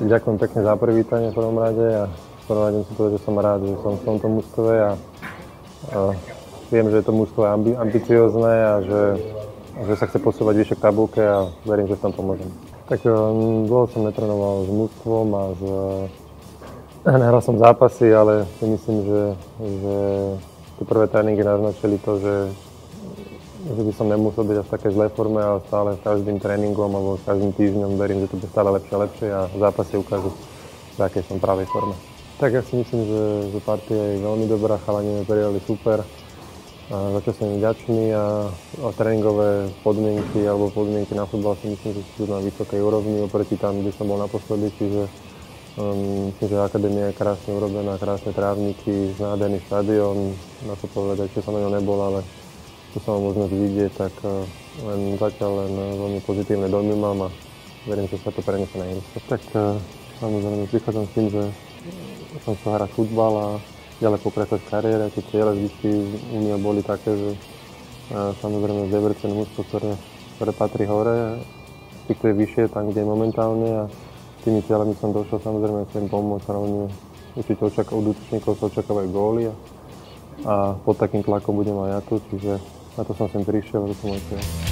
Ďakujem pekne za privítanie v prvom rade a v prvom rade musím povedať, že som rád, že som v tomto mužstve a viem, že je to mužstvo ambiciozne a že sa chce posúvať vyššie k tabulke a verím, že v tom pomôžem. Tak dlho som netrenoval s mužstvom a nehral som zápasy, ale si myslím, že tie prvé tréningy naznačili to, že by som nemusel byť až v takej zlej forme, ale stále každým tréningom alebo každým týždňom verím, že to bude stále lepšie a lepšie a zápasy ukážu, v akej som pravej forme. Tak ja si myslím, že partia je veľmi dobrá, chalani prijali super. Za čo som im vďačný a tréningové podmienky alebo podmienky na futbal si myslím, že sú na vysokej úrovni oproti tam, kde som bol naposledy, čiže myslím, že akadémia je krásne urobená, krásne trávniky, nádherný štadión, na to povedať, že som na ňom nebol, ale tu som mám možnosť vidieť, tak zatiaľ len veľmi pozitívne dojmy mám a verím, že sa to preniesie na ihrisko. Tak samozrejme prichádzam s tým, že som chcel hrať futbal a ďalej pokračovať v kariére. Tie ciele vždy u mňa boli také, že samozrejme z Debrecen mužstvo, ktoré patrí hore, je vyššie tam, kde je momentálne a s tými cieľami som došiel, samozrejme chcem pomôcť hlavne určite od útočníkov sa očakávajú góly a pod takým tlakom budem aj ja tu, čiže na to som sem prišiel, že som môj cieľ.